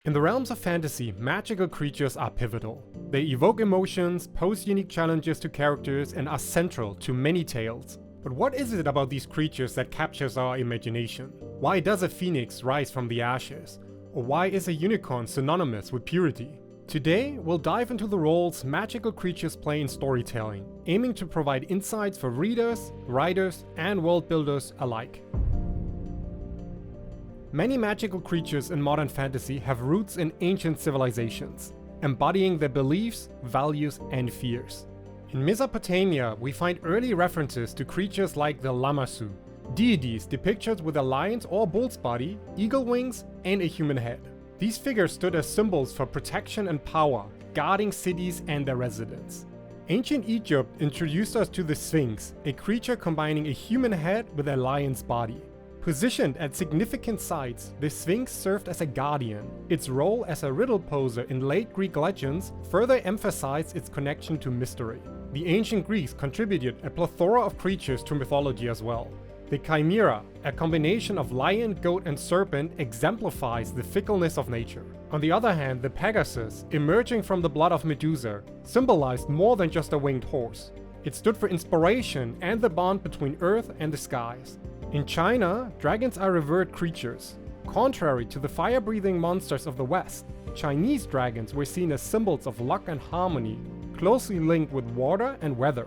In the realms of fantasy, magical creatures are pivotal. They evoke emotions, pose unique challenges to characters, and are central to many tales. But what is it about these creatures that captures our imagination? Why does a phoenix rise from the ashes? Or why is a unicorn synonymous with purity? Today, we'll dive into the roles magical creatures play in storytelling, aiming to provide insights for readers, writers, and world builders alike. Many magical creatures in modern fantasy have roots in ancient civilizations, embodying their beliefs, values, and fears. In Mesopotamia, we find early references to creatures like the Lamassu, deities depicted with a lion's or bull's body, eagle wings, and a human head. These figures stood as symbols for protection and power, guarding cities and their residents. Ancient Egypt introduced us to the Sphinx, a creature combining a human head with a lion's body. Positioned at significant sites, the Sphinx served as a guardian. Its role as a riddle poser in late Greek legends further emphasized its connection to mystery. The ancient Greeks contributed a plethora of creatures to mythology as well. The Chimera, a combination of lion, goat, and serpent, exemplifies the fickleness of nature. On the other hand, the Pegasus, emerging from the blood of Medusa, symbolized more than just a winged horse. It stood for inspiration and the bond between earth and the skies. In China, dragons are revered creatures. Contrary to the fire-breathing monsters of the West, Chinese dragons were seen as symbols of luck and harmony, closely linked with water and weather.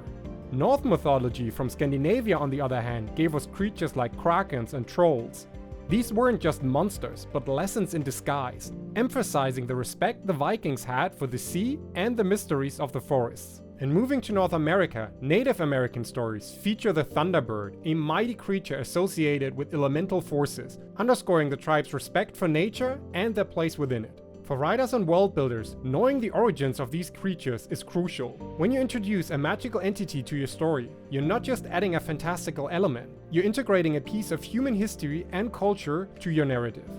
Norse mythology from Scandinavia, on the other hand, gave us creatures like krakens and trolls. These weren't just monsters, but lessons in disguise, emphasizing the respect the Vikings had for the sea and the mysteries of the forests. And moving to North America, Native American stories feature the Thunderbird, a mighty creature associated with elemental forces, underscoring the tribe's respect for nature and their place within it. For writers and world builders, knowing the origins of these creatures is crucial. When you introduce a magical entity to your story, you're not just adding a fantastical element, you're integrating a piece of human history and culture to your narrative.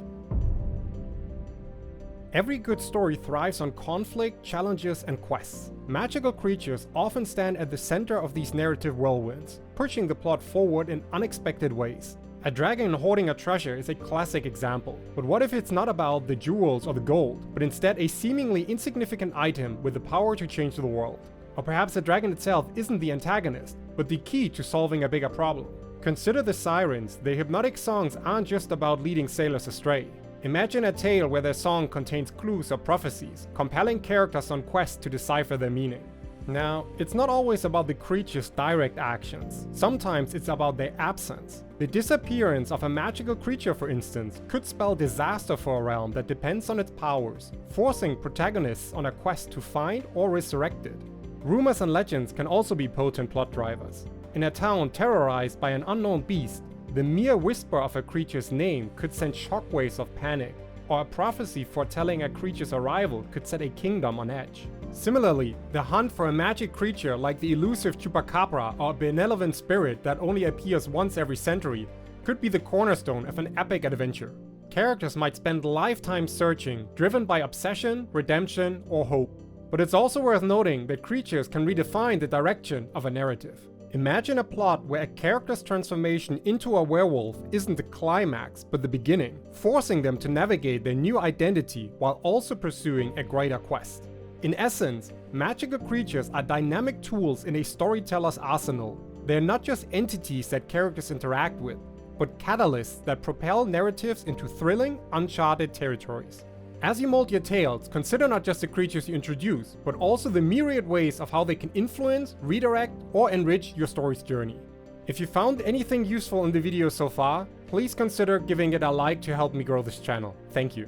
Every good story thrives on conflict, challenges, and quests. Magical creatures often stand at the center of these narrative whirlwinds, pushing the plot forward in unexpected ways. A dragon hoarding a treasure is a classic example, but what if it's not about the jewels or the gold, but instead a seemingly insignificant item with the power to change the world? Or perhaps the dragon itself isn't the antagonist, but the key to solving a bigger problem. Consider the Sirens. Their hypnotic songs aren't just about leading sailors astray. Imagine a tale where their song contains clues or prophecies, compelling characters on quest to decipher their meaning. Now, it's not always about the creature's direct actions. Sometimes it's about their absence. The disappearance of a magical creature, for instance, could spell disaster for a realm that depends on its powers, forcing protagonists on a quest to find or resurrect it. Rumors and legends can also be potent plot drivers. In a town terrorized by an unknown beast, the mere whisper of a creature's name could send shockwaves of panic, or a prophecy foretelling a creature's arrival could set a kingdom on edge. Similarly, the hunt for a magic creature like the elusive Chupacabra or a benevolent spirit that only appears once every century could be the cornerstone of an epic adventure. Characters might spend lifetimes searching, driven by obsession, redemption, or hope. But it's also worth noting that creatures can redefine the direction of a narrative. Imagine a plot where a character's transformation into a werewolf isn't the climax, but the beginning, forcing them to navigate their new identity while also pursuing a greater quest. In essence, magical creatures are dynamic tools in a storyteller's arsenal. They're not just entities that characters interact with, but catalysts that propel narratives into thrilling, uncharted territories. As you mold your tales, consider not just the creatures you introduce, but also the myriad ways of how they can influence, redirect, or enrich your story's journey. If you found anything useful in the video so far, please consider giving it a like to help me grow this channel. Thank you.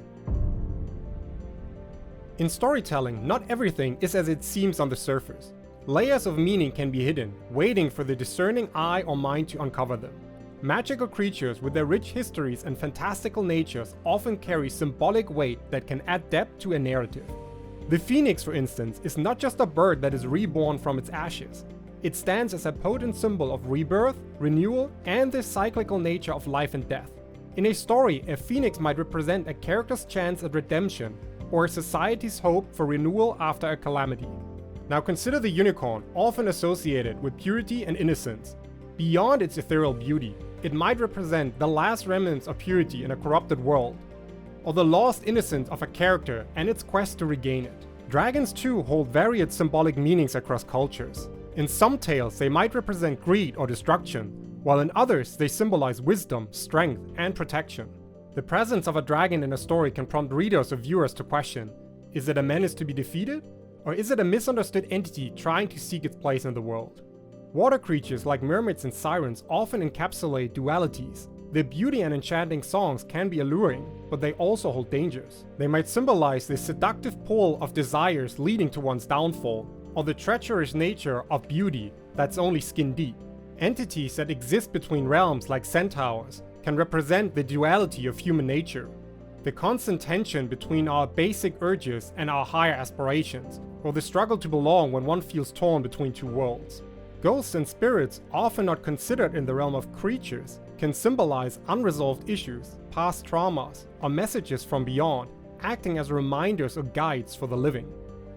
In storytelling, not everything is as it seems on the surface. Layers of meaning can be hidden, waiting for the discerning eye or mind to uncover them. Magical creatures with their rich histories and fantastical natures often carry symbolic weight that can add depth to a narrative. The phoenix, for instance, is not just a bird that is reborn from its ashes. It stands as a potent symbol of rebirth, renewal, and the cyclical nature of life and death. In a story, a phoenix might represent a character's chance at redemption, or a society's hope for renewal after a calamity. Now consider the unicorn, often associated with purity and innocence. Beyond its ethereal beauty, it might represent the last remnants of purity in a corrupted world. or the lost innocence of a character and its quest to regain it. Dragons too hold varied symbolic meanings across cultures. In some tales, they might represent greed or destruction, while in others, they symbolize wisdom, strength, and protection. The presence of a dragon in a story can prompt readers or viewers to question, is it a menace to be defeated? Or is it a misunderstood entity trying to seek its place in the world? Water creatures like mermaids and sirens often encapsulate dualities. Their beauty and enchanting songs can be alluring, but they also hold dangers. They might symbolize the seductive pull of desires leading to one's downfall, or the treacherous nature of beauty that's only skin deep. Entities that exist between realms like centaurs can represent the duality of human nature, the constant tension between our basic urges and our higher aspirations, or the struggle to belong when one feels torn between two worlds. Ghosts and spirits, often not considered in the realm of creatures, can symbolize unresolved issues, past traumas, or messages from beyond, acting as reminders or guides for the living.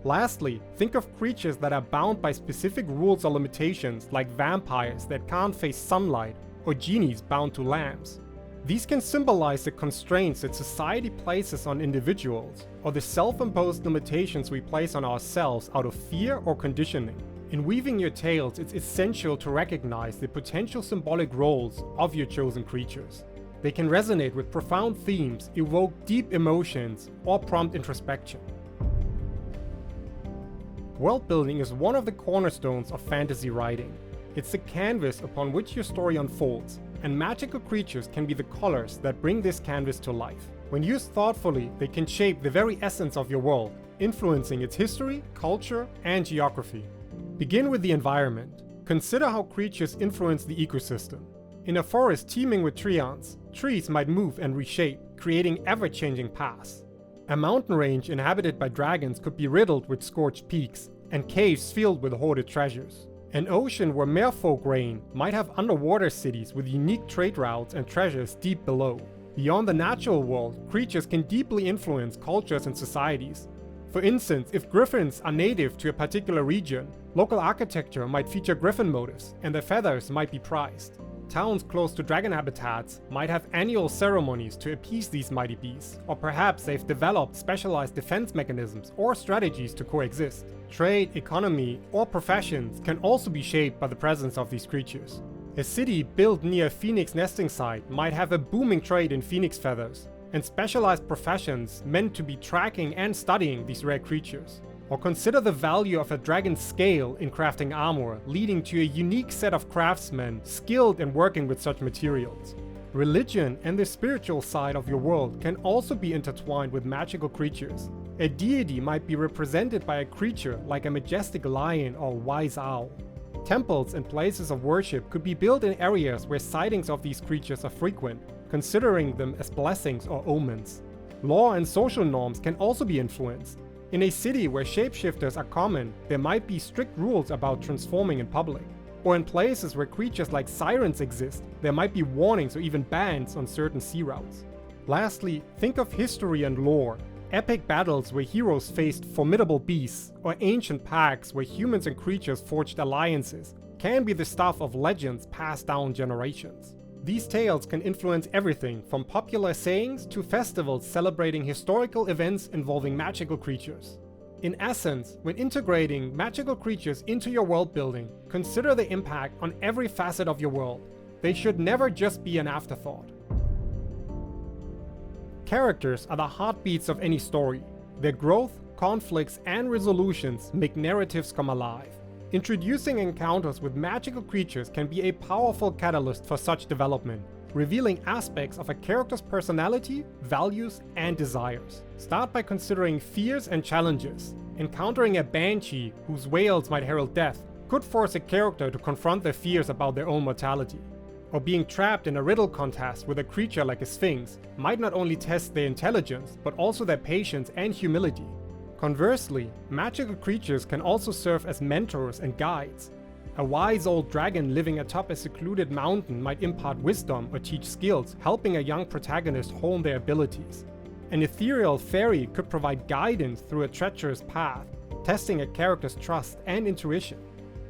Lastly, think of creatures that are bound by specific rules or limitations, like vampires that can't face sunlight, or genies bound to lamps. These can symbolize the constraints that society places on individuals, or the self-imposed limitations we place on ourselves out of fear or conditioning. In weaving your tales, it's essential to recognize the potential symbolic roles of your chosen creatures. They can resonate with profound themes, evoke deep emotions, or prompt introspection. World building is one of the cornerstones of fantasy writing. It's the canvas upon which your story unfolds, and magical creatures can be the colors that bring this canvas to life. When used thoughtfully, they can shape the very essence of your world, influencing its history, culture, and geography. Begin with the environment. Consider how creatures influence the ecosystem. In a forest teeming with treants, trees might move and reshape, creating ever-changing paths. A mountain range inhabited by dragons could be riddled with scorched peaks, and caves filled with hoarded treasures. An ocean where merfolk reign might have underwater cities with unique trade routes and treasures deep below. Beyond the natural world, creatures can deeply influence cultures and societies. For instance, if griffins are native to a particular region, local architecture might feature griffin motifs, and their feathers might be prized. Towns close to dragon habitats might have annual ceremonies to appease these mighty beasts, or perhaps they've developed specialized defense mechanisms or strategies to coexist. Trade, economy, or professions can also be shaped by the presence of these creatures. A city built near a phoenix nesting site might have a booming trade in phoenix feathers, and specialized professions meant to be tracking and studying these rare creatures. Or consider the value of a dragon's scale in crafting armor, leading to a unique set of craftsmen skilled in working with such materials. Religion and the spiritual side of your world can also be intertwined with magical creatures. A deity might be represented by a creature like a majestic lion or wise owl. Temples and places of worship could be built in areas where sightings of these creatures are frequent, considering them as blessings or omens. Law and social norms can also be influenced. In a city where shapeshifters are common, there might be strict rules about transforming in public. Or in places where creatures like sirens exist, there might be warnings or even bans on certain sea routes. Lastly, think of history and lore. Epic battles where heroes faced formidable beasts, or ancient pacts where humans and creatures forged alliances, can be the stuff of legends passed down generations. These tales can influence everything from popular sayings to festivals celebrating historical events involving magical creatures. In essence, when integrating magical creatures into your world building, consider the impact on every facet of your world. They should never just be an afterthought. Characters are the heartbeats of any story. Their growth, conflicts, and resolutions make narratives come alive. Introducing encounters with magical creatures can be a powerful catalyst for such development, revealing aspects of a character's personality, values, and desires. Start by considering fears and challenges. Encountering a banshee whose wails might herald death could force a character to confront their fears about their own mortality. Or being trapped in a riddle contest with a creature like a sphinx might not only test their intelligence, but also their patience and humility. Conversely, magical creatures can also serve as mentors and guides. A wise old dragon living atop a secluded mountain might impart wisdom or teach skills, helping a young protagonist hone their abilities. An ethereal fairy could provide guidance through a treacherous path, testing a character's trust and intuition.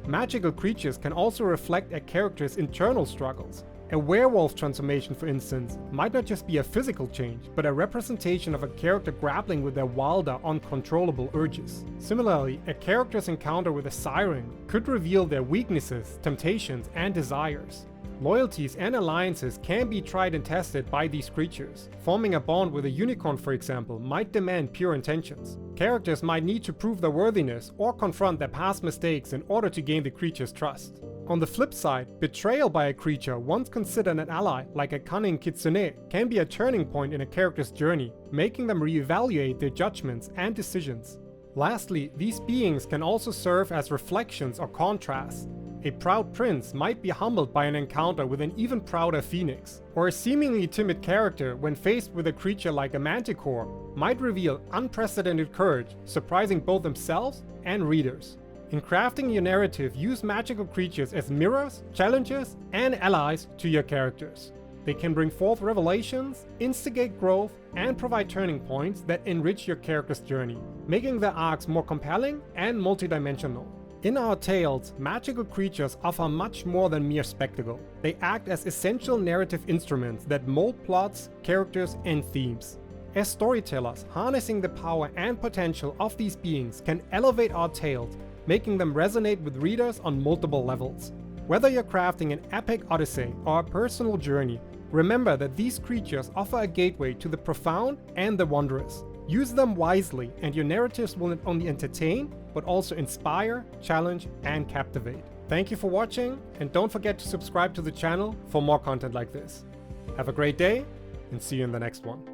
Magical creatures can also reflect a character's internal struggles. A werewolf transformation, for instance, might not just be a physical change, but a representation of a character grappling with their wilder, uncontrollable urges. Similarly, a character's encounter with a siren could reveal their weaknesses, temptations, and desires. Loyalties and alliances can be tried and tested by these creatures. Forming a bond with a unicorn, for example, might demand pure intentions. Characters might need to prove their worthiness or confront their past mistakes in order to gain the creature's trust. On the flip side, betrayal by a creature once considered an ally, like a cunning kitsune, can be a turning point in a character's journey, making them reevaluate their judgments and decisions. Lastly, these beings can also serve as reflections or contrasts. A proud prince might be humbled by an encounter with an even prouder phoenix, or a seemingly timid character, when faced with a creature like a manticore, might reveal unprecedented courage, surprising both themselves and readers. In crafting your narrative, use magical creatures as mirrors, challenges, and allies to your characters. They can bring forth revelations, instigate growth, and provide turning points that enrich your character's journey, making their arcs more compelling and multidimensional. In our tales, magical creatures offer much more than mere spectacle. They act as essential narrative instruments that mold plots, characters, and themes. As storytellers, harnessing the power and potential of these beings can elevate our tales, making them resonate with readers on multiple levels. Whether you're crafting an epic odyssey or a personal journey, remember that these creatures offer a gateway to the profound and the wondrous. Use them wisely, and your narratives will not only entertain, but also inspire, challenge, and captivate. Thank you for watching, and don't forget to subscribe to the channel for more content like this. Have a great day, and see you in the next one.